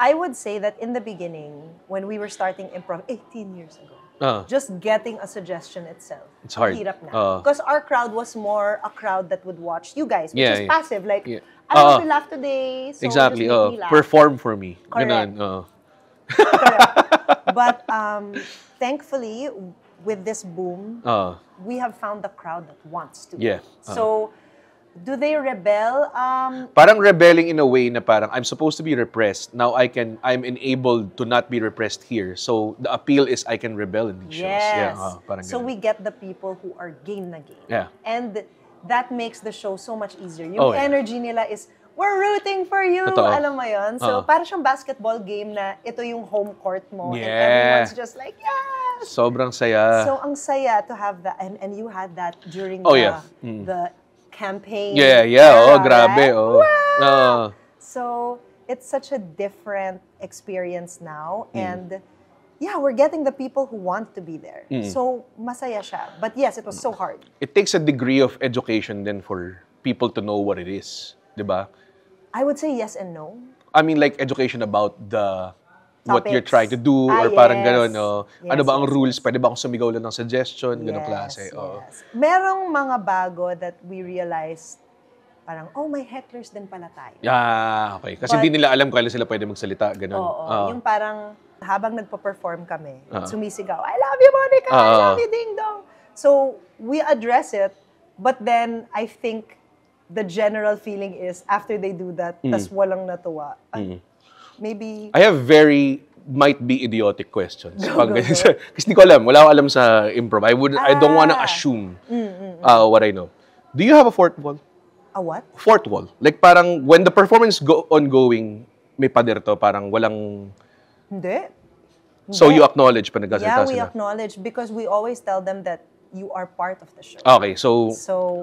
I would say that in the beginning, when we were starting improv 18 years ago, just getting a suggestion itself, it's hard. Hirap na. Because our crowd was more a crowd that would watch you guys, which is passive. Like, I want to laugh today, so exactly. just make me laugh. Perform for me. Correct. Correct. But thankfully, with this boom, we have found the crowd that wants to. Yeah. So, do they rebel? Parang rebelling in a way na parang I'm supposed to be repressed. Now I'm enabled to not be repressed here. So the appeal is I can rebel in these shows. Yeah, parang so ganun. we get the people who are game na game. Yeah. And that makes the show so much easier. Yung energy nila is, we're rooting for you! Totoo. Alam mo yun? So parang siyang basketball game na ito yung home court mo. And everyone's just like, yes! Sobrang saya. So ang saya to have that. And you had that during the campaign. Yeah. Era, Grabe. Right? Wow! So it's such a different experience now. And yeah, we're getting the people who want to be there. So masaya siya. But yes, it was so hard. It takes a degree of education then for people to know what it is. Diba? I would say yes and no. I mean like education about the what you're Topics. trying to do or parang gano'n. Ano ba ang rules? Yes. Pwede ba akong sumigaw lang ng suggestion? Ganong klase. Yes. Merong mga bago that we realized parang, oh, may hecklers din pala tayo. Yeah, okay. Kasi di nila alam kung kailan sila pwede magsalita. Gano'n. Oo. Yung parang habang nagpo-perform kami, sumisigaw, I love you, Monica! I love you, Ding Dong! So, we address it, but then I think the general feeling is after they do that, tas walang natuwa. Maybe... I have might be idiotic questions. Kasi di ko alam. Wala akong alam sa improv. I don't wanna assume what I know. Do you have a fourth wall? A what? Fourth wall. Like parang when the performance ongoing, may pader to, parang walang... Hindi. So you acknowledge pa nagkasalita sila? Yeah, we acknowledge because we always tell them that you are part of the show. Okay, so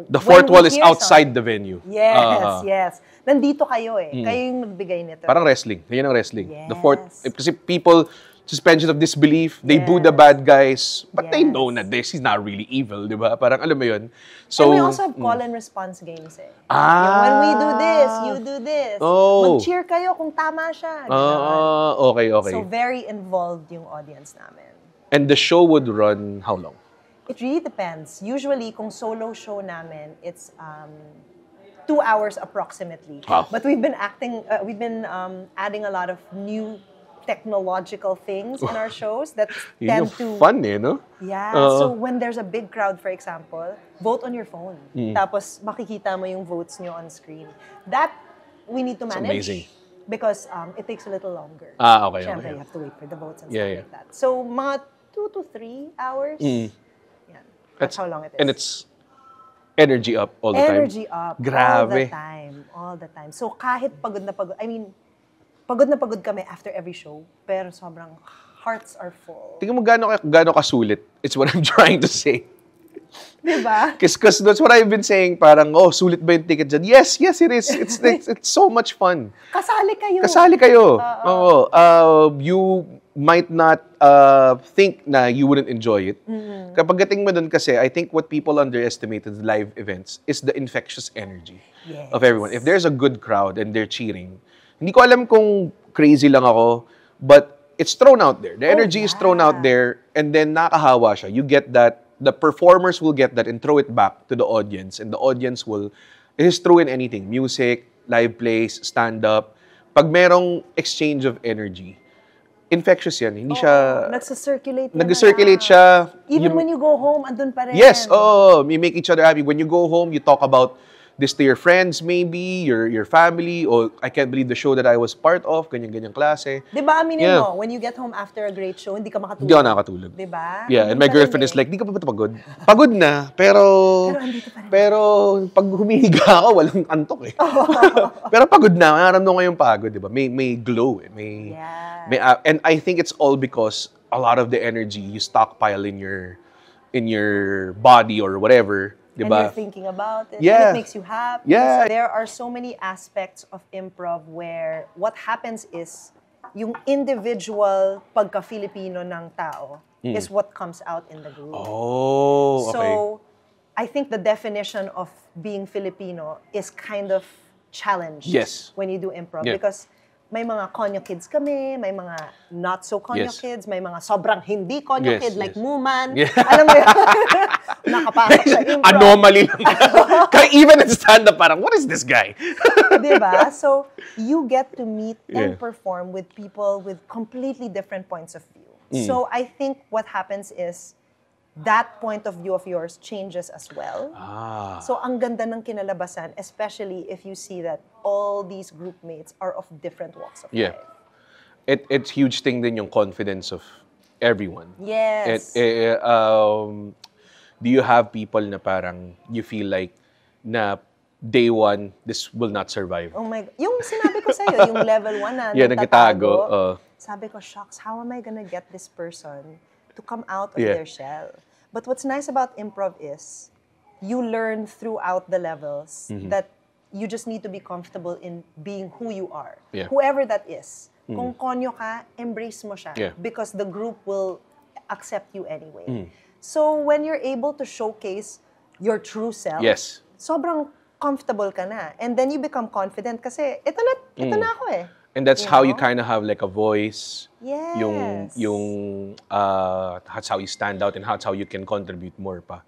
the fourth wall is outside the venue. Yes, yes. Nandito kayo eh. Kayo yung nagbigay nito. Parang wrestling. Yan ang wrestling. Yes. The fourth, kasi people, suspension of disbelief, they boo the bad guys, but they know na he's not really evil, di ba? Parang alam mo yun. So, and we also have call and response games eh. Yung when we do this, you do this. Mag-cheer kayo kung tama siya. Okay. So very involved yung audience namin. And the show would run how long? It really depends. Usually, kung solo show namin, it's 2 hours approximately. Wow. But we've been adding a lot of new technological things in our shows that tend to... fun eh, no? Yeah. So when there's a big crowd, for example, vote on your phone. Tapos makikita mo yung votes nyo on screen. That we need to manage. It's amazing. Because it takes a little longer. Okay. Siyempre, you have to wait for the votes and Yeah, stuff like that. So mga 2 to 3 hours. That's how long it is. And it's energy up all the time. Energy up. Grabe. All the time. So kahit pagod na pagod kami after every show, pero sobrang hearts are full. Tingnan mo gaano kasulit. It's what I'm trying to say. Diba? Because that's what I've been saying. Parang, sulit ba yung ticket dyan? Yes, it is. It's so much fun. Kasali kayo. You might not think na you wouldn't enjoy it. Kapag dating mo dun kasi, I think what people underestimate in live events is the infectious energy of everyone. If there's a good crowd and they're cheering, hindi ko alam kung crazy lang ako, but it's thrown out there. The energy is thrown out there, and then nakahawa siya. You get that. The performers will get that and throw it back to the audience, and the audience will just throw in anything. Music, live plays, stand-up. Pag merong exchange of energy, infectious yan. Hindi siya... Nag-circulate siya. Even when you go home, andun pa rin. Yes, you make each other happy. When you go home, you talk about this to your friends maybe, your family, or I can't believe the show that I was part of, ganyan-ganyan klase. Diba, aminin mo, when you get home after a great show, hindi ka makatulog. Hindi ako nakakatulog. Diba? Yeah, and my girlfriend is like, di ka pa pagod? Pagod na, pero pag humihiga ako, walang antok eh. Pero pagod na, nararamdaman ko yung pagod, diba? May glow eh. And I think it's all because a lot of the energy you stockpile in your body or whatever. Diba? And you're thinking about it, yeah. and it makes you happy. Yeah. So there are so many aspects of improv where what happens is yung individual pagka-Filipino ng tao is what comes out in the group. Oh, okay. So I think the definition of being Filipino is kind of challenged when you do improv because may mga konyo kids kami, may mga not so konyo Yes. kids, may mga sobrang hindi konyo Yes, kid, like yes. Muman. Yeah. Alam mo yun? Nakapasok sa improv. Anomaly lang. Kaya even in stand-up, parang, what is this guy? Diba? So, you get to meet and Yeah. perform with people with completely different points of view. So, I think what happens is, that point of view of yours changes as well. So, ang ganda ng kinalabasan, especially if you see that all these group mates are of different walks of Yeah. life. It's huge thing din yung confidence of everyone. Yes. Do you have people na parang you feel like na day one, this will not survive? Oh my, yung sinabi ko sa'yo, yung level 1 na, Yeah, nagtatago. nagtatago. Sabi ko, shucks, how am I gonna get this person to come out of Yeah. their shell? But what's nice about improv is, you learn throughout the levels that you just need to be comfortable in being who you are. Yeah. Whoever that is. Kung konyo ka, embrace mo siya. Yeah. Because the group will accept you anyway. So when you're able to showcase your true self, Yes. sobrang comfortable ka na. And then you become confident kasi, ito na ako eh. And that's You how you know? kind of have like a voice. Yes. That's how you stand out and that's how you can contribute more pa.